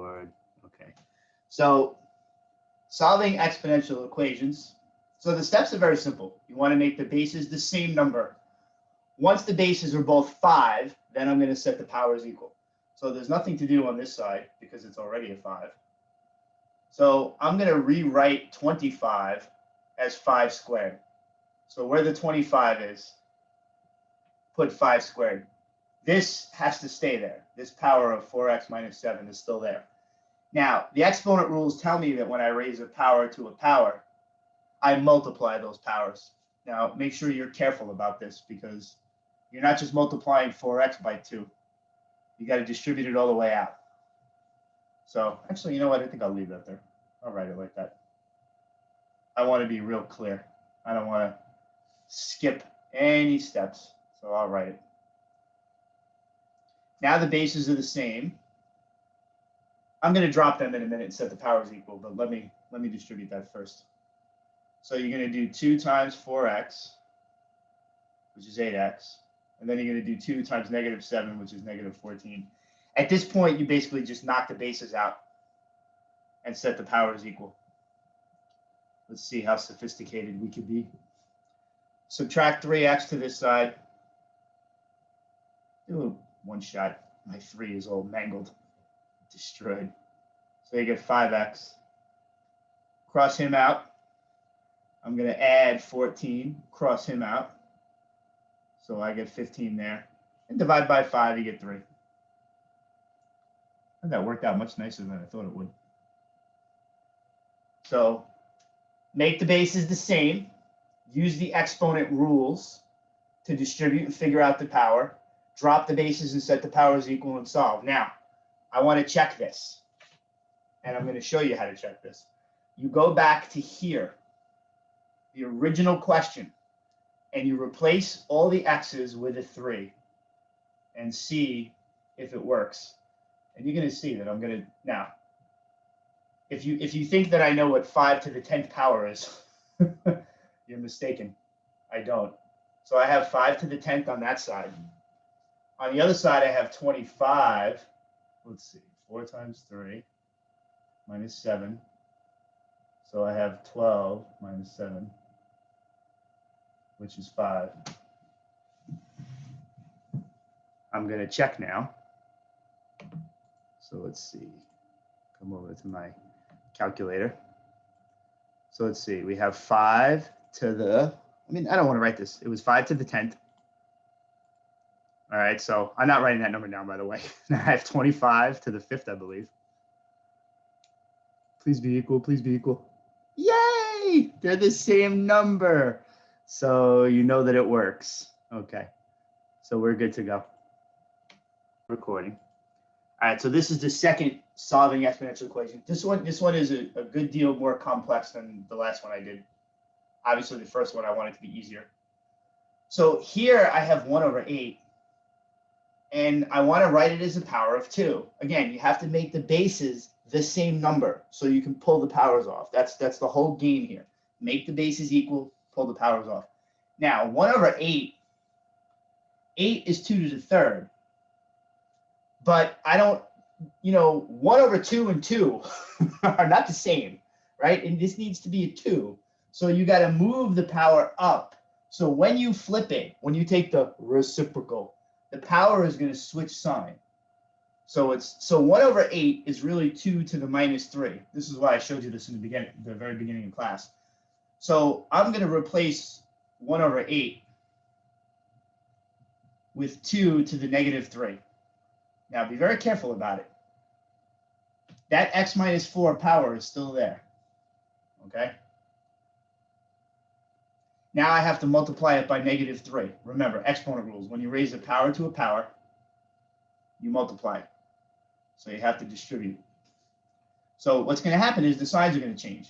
record. Okay. So solving exponential equations. So the steps are very simple. You want to make the bases the same number. Once the bases are both 5, then I'm going to set the powers equal. So there's nothing to do on this side because it's already a 5. So I'm going to rewrite 25 as 5 squared. So where the 25 is, put 5 squared. This has to stay there. This power of 4x minus 7 is still there. Now, the exponent rules tell me that when I raise a power to a power, I multiply those powers. Now, make sure you're careful about this because you're not just multiplying 4x by 2. You got to distribute it all the way out. So actually, you know what? I think I'll leave that there. I'll write it like that. I want to be real clear. I don't want to skip any steps. So I'll write it. Now the bases are the same. I'm going to drop them in a minute and set the powers equal, but let me distribute that first. So you're going to do 2 times 4x, which is 8x. And then you're going to do 2 times negative 7, which is negative 14. At this point, you basically just knock the bases out and set the powers equal. Let's see how sophisticated we could be. Subtract 3x to this side. Do one shot. My 3 is all mangled, destroyed. So you get 5x. Cross him out. I'm going to add 14. Cross him out. So I get 15 there. And divide by 5, you get 3. And that worked out much nicer than I thought it would. So make the bases the same. Use the exponent rules to distribute and figure out the power. Drop the bases and set the powers equal and solve. Now, I want to check this. And I'm going to show you how to check this. You go back to here, the original question, and you replace all the x's with a 3 and see if it works. And you're going to see that I'm going to, now, if you think that I know what 5 to the 10th power is, you're mistaken. I don't. So I have 5 to the 10th on that side. On the other side, I have 25. Let's see, 4 times 3 minus 7. So I have 12 minus 7, which is 5. I'm going to check now. So let's see. Come over to my calculator. So let's see. We have 5 to the, I don't want to write this. It was 5 to the 10th. All right, so I'm not writing that number down, by the way. I have 25 to the 5th, I believe. Please be equal, please be equal. Yay! They're the same number. So you know that it works. Okay, so we're good to go. Recording. All right, so this is the second solving exponential equation. This one is a good deal more complex than the last one I did. Obviously, the first one I wanted to be easier. So here I have 1 over 8. And I want to write it as a power of 2. Again, you have to make the bases the same number so you can pull the powers off. That's the whole game here. Make the bases equal, pull the powers off. Now, 1 over 8, 8 is 2 to the 3rd. But I don't, 1 over 2 and 2 are not the same, right? And this needs to be a 2. So you got to move the power up. So when you flip it, when you take the reciprocal, the power is going to switch sign. So 1 over 8 is really 2 to the minus 3. This is why I showed you this in the very beginning of class. So I'm going to replace 1 over 8 with 2 to the negative 3. Now be very careful about it. That x minus 4 power is still there. Okay? Now I have to multiply it by negative 3. Remember, exponent rules. When you raise a power to a power, you multiply it. So you have to distribute. So what's going to happen is the signs are going to change.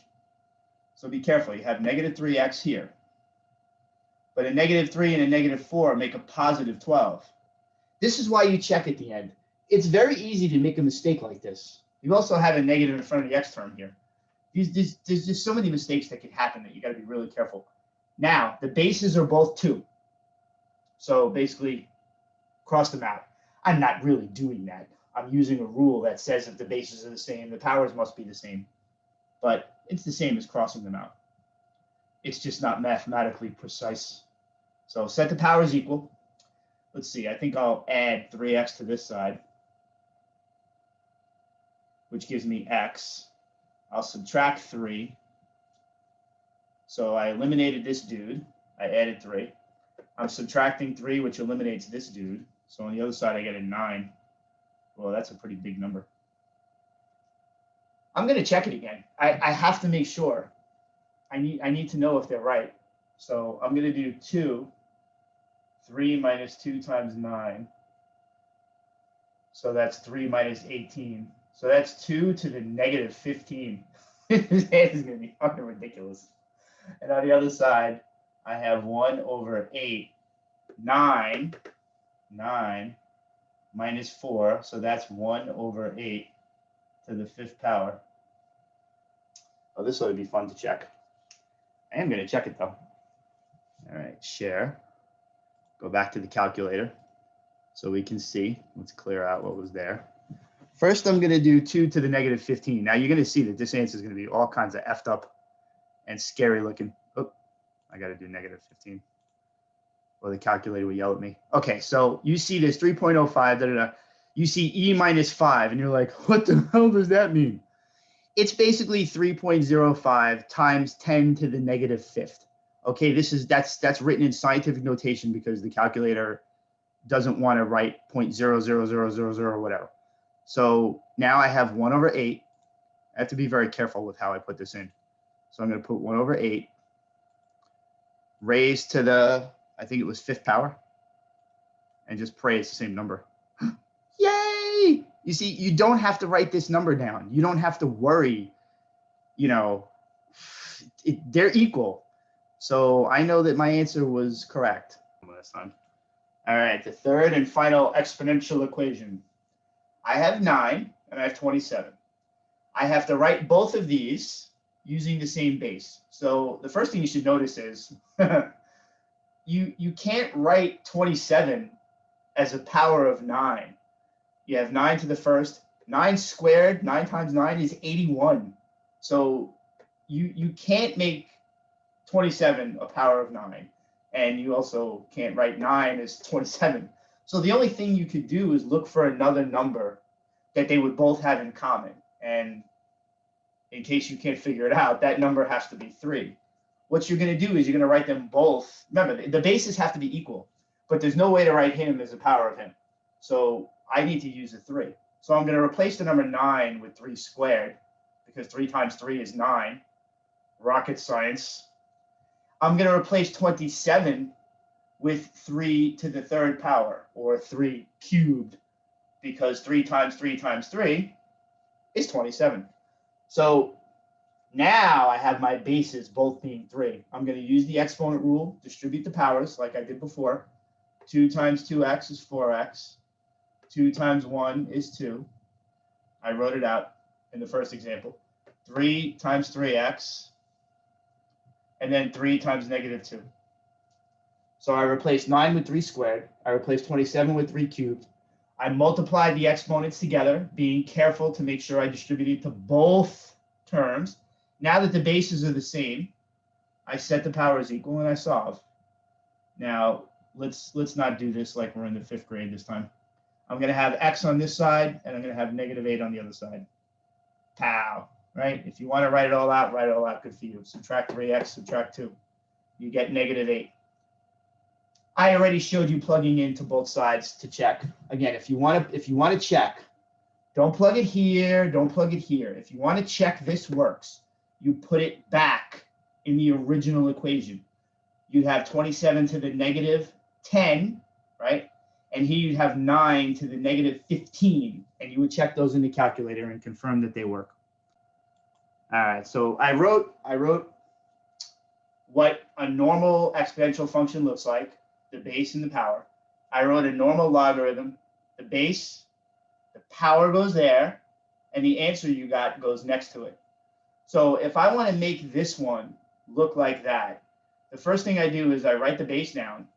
So be careful. You have negative 3x here. But a negative 3 and a negative 4 make a positive 12. This is why you check at the end. It's very easy to make a mistake like this. You also have a negative in front of the x term here. There's just so many mistakes that can happen that you got to be really careful. Now, the bases are both 2. So basically, cross them out. I'm not really doing that. I'm using a rule that says if the bases are the same, the powers must be the same. But it's the same as crossing them out. It's just not mathematically precise. So set the powers equal. Let's see, I think I'll add 3x to this side, which gives me x. I'll subtract 3. So I eliminated this dude. I added 3. I'm subtracting 3, which eliminates this dude. So on the other side, I get a 9. Well, that's a pretty big number. I'm going to check it again. I have to make sure. I need to know if they're right. So I'm going to do 2. 3 minus 2 times 9. So that's 3 minus 18. So that's 2 to the negative 15. This is going to be fucking ridiculous. And on the other side, I have 1 over 8. 9 minus 4. So that's 1 over 8 to the 5th power. Oh, this ought to be fun to check. I am going to check it, though. All right, share. Go back to the calculator so we can see. Let's clear out what was there. First, I'm going to do 2 to the negative 15. Now, you're going to see that this answer is going to be all kinds of effed up and scary looking. Oh, I got to do negative 15. Or the calculator will yell at me. Okay, so you see this 3.05, You see E minus 5, and you're like, what the hell does that mean? It's basically 3.05 times 10 to the negative 5th. Okay, that's written in scientific notation because the calculator doesn't want to write 0.00000 or whatever. So now I have 1 over 8. I have to be very careful with how I put this in. So I'm going to put 1 over 8 raised to the, I think it was 5th power, and just pray it's the same number. Yay! You see, you don't have to write this number down. You don't have to worry, you know, they're equal. So I know that my answer was correct this time. All right, the third and final exponential equation. I have 9 and I have 27. I have to write both of these using the same base. So the first thing you should notice is you can't write 27 as a power of 9. You have 9 to the first. 9 squared, 9 times 9 is 81. So you can't make 27 a power of 9. And you also can't write 9 as 27. So the only thing you could do is look for another number that they would both have in common. And in case you can't figure it out, that number has to be 3. What you're going to do is you're going to write them both. Remember, the bases have to be equal, but there's no way to write him as a power of him. So I need to use a 3. So I'm going to replace the number 9 with 3 squared, because 3 times 3 is 9. Rocket science. I'm going to replace 27 with 3 to the 3rd power, or 3 cubed, because 3 times 3 times 3 is 27. So now I have my bases both being 3. I'm going to use the exponent rule, distribute the powers like I did before. 2 times 2x is 4x. 2 times 1 is 2. I wrote it out in the first example. 3 times 3x, and then 3 times negative 2. So I replaced 9 with 3 squared. I replaced 27 with 3 cubed. I multiplied the exponents together, being careful to make sure I distributed to both terms. Now that the bases are the same, I set the powers equal and I solve. Now, let's not do this like we're in the 5th grade this time. I'm going to have x on this side, and I'm going to have negative 8 on the other side. Pow, right? If you want to write it all out, write it all out. Good for you. Subtract 3x, subtract 2. You get negative 8. I already showed you plugging into both sides to check. Again, if you want to check, don't plug it here, don't plug it here. If you want to check this works, you put it back in the original equation. You'd have 27 to the negative 10, right? And here you'd have 9 to the negative 15, and you would check those in the calculator and confirm that they work. All right, so I wrote what a normal exponential function looks like, the base and the power. I wrote a normal logarithm. The base, the power goes there, and the answer you got goes next to it. So if I want to make this one look like that, the first thing I do is I write the base down.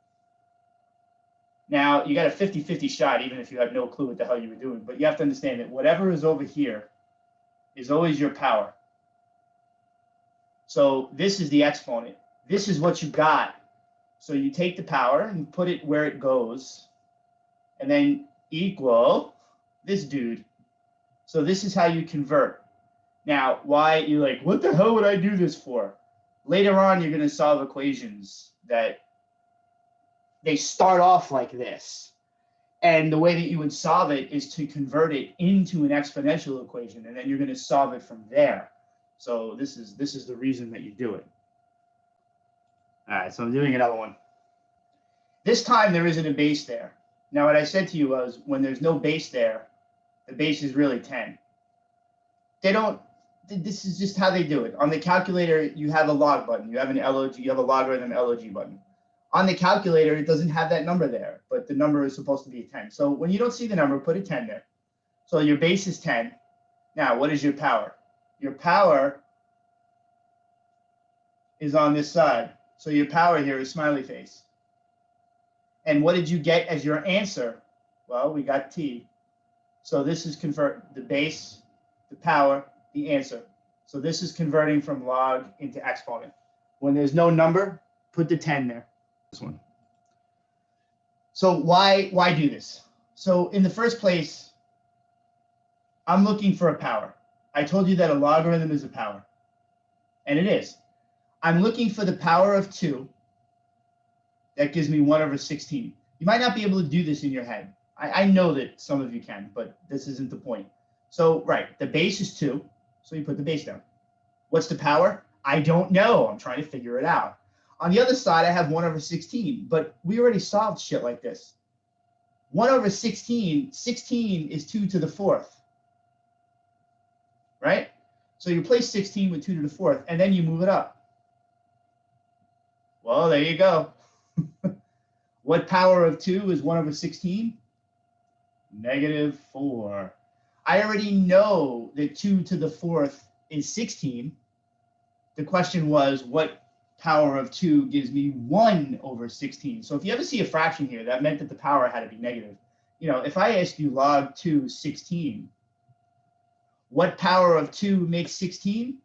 Now, you got a 50-50 shot, even if you have no clue what the hell you were doing. But you have to understand that whatever is over here is always your power. So this is the exponent. This is what you got. So you take the power and put it where it goes, and then equal this dude. So this is how you convert. Now, why you're like, what the hell would I do this for? Later on, you're going to solve equations that they start off like this. And the way that you would solve it is to convert it into an exponential equation, and then you're going to solve it from there. So this is the reason that you do it. All right, so I'm doing another one. This time there isn't a base there. Now, what I said to you was when there's no base there, the base is really 10. They don't, this is just how they do it. On the calculator, you have a log button. You have an LOG, you have a logarithm LOG button. On the calculator, it doesn't have that number there, but the number is supposed to be 10. So when you don't see the number, put a 10 there. So your base is 10. Now, what is your power? Your power is on this side. So your power here is smiley face. And what did you get as your answer? Well, we got t. So this is convert the base, the power, the answer. So this is converting from log into exponent. When there's no number, put the 10 there. This one. So why do this? So in the first place, I'm looking for a power. I told you that a logarithm is a power, and it is. I'm looking for the power of 2. That gives me 1/16. You might not be able to do this in your head. I know that some of you can, but this isn't the point. So, right, the base is 2, so you put the base down. What's the power? I don't know. I'm trying to figure it out. On the other side, I have 1/16, but we already solved shit like this. 1/16, 16 is 2 to the 4th, right? So you replace 16 with 2 to the 4th, and then you move it up. Well, there you go. What power of 2 is 1/16? -4. I already know that 2 to the 4th is 16. The question was, what power of 2 gives me 1/16? So if you ever see a fraction here, that meant that the power had to be negative. You know, if I ask you log 2, 16, what power of 2 makes 16?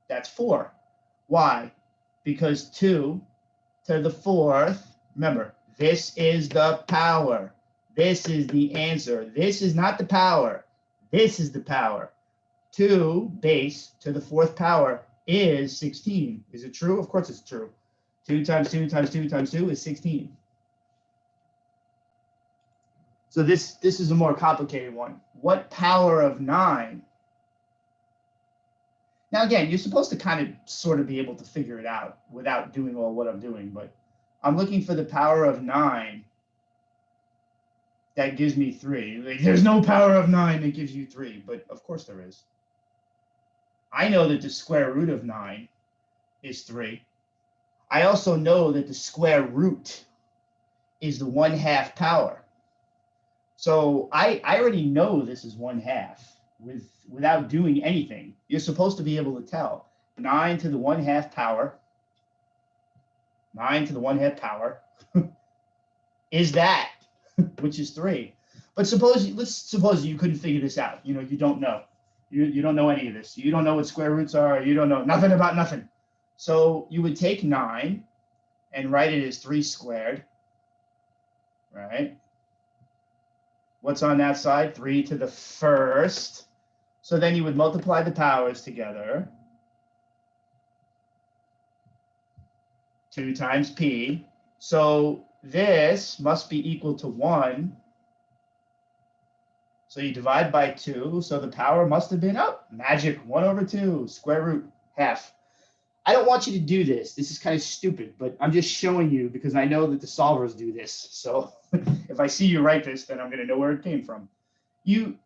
That's 4. Why? Because 2 to the 4th, remember, this is the power. This is the answer. This is not the power. This is the power. 2 base to the 4th power is 16. Is it true? Of course it's true. 2 times 2 times 2 times 2 is 16. So this is a more complicated one. What power of 9? Now, again, you're supposed to kind of sort of be able to figure it out without doing all what I'm doing, but I'm looking for the power of 9 that gives me 3. Like, there's no power of 9 that gives you 3, but of course there is. I know that the square root of 9 is 3. I also know that the square root is the 1/2 power. So I already know this is 1/2 without doing anything. You're supposed to be able to tell. 9 to the 1/2 power, 9 to the 1/2 power is that, which is 3. But let's suppose you couldn't figure this out. You know, you don't know. You don't know any of this. You don't know what square roots are. You don't know nothing about nothing. So you would take 9 and write it as 3 squared, right? What's on that side? 3 to the 1st. So then you would multiply the powers together. 2 times p. So this must be equal to 1. So you divide by 2. So the power must have been, oh, magic, 1/2, square root, half. I don't want you to do this. This is kind of stupid, but I'm just showing you because I know that the solvers do this. So if I see you write this, then I'm going to know where it came from. You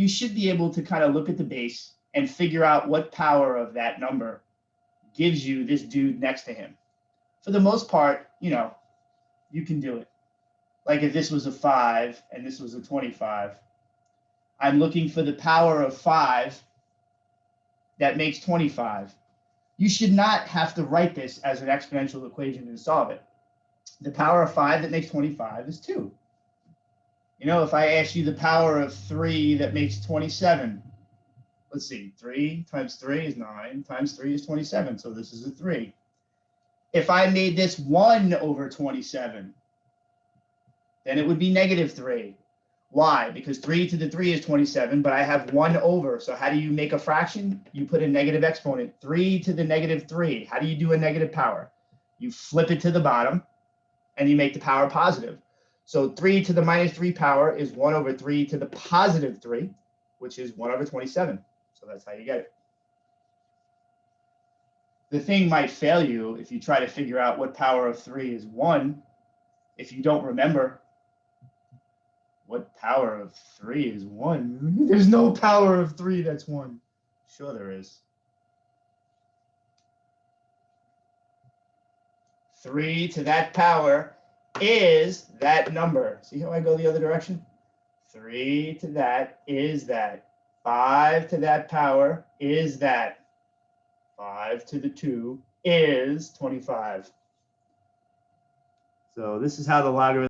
should be able to kind of look at the base and figure out what power of that number gives you this dude next to him. For the most part, you can do it. Like if this was a 5 and this was a 25, I'm looking for the power of 5 that makes 25. You should not have to write this as an exponential equation and solve it. The power of 5 that makes 25 is 2. You know, if I ask you the power of 3 that makes 27, let's see, 3 times 3 is 9, times 3 is 27, so this is a 3. If I made this 1 over 27, then it would be negative 3. Why? Because 3 to the 3 is 27, but I have 1 over. So how do you make a fraction? You put a negative exponent. 3 to the negative 3. How do you do a negative power? You flip it to the bottom, and you make the power positive. So 3 to the minus 3 power is 1 over 3 to the positive 3, which is 1 over 27. So that's how you get it. The thing might fail you if you try to figure out what power of 3 is 1. If you don't remember what power of 3 is 1, there's no power of 3 that's 1. Sure there is. 3 to that power is that number. See how I go the other direction? 3 to that is that. 5 to that power is that. 5 to the 2 is 25. So this is how the logarithm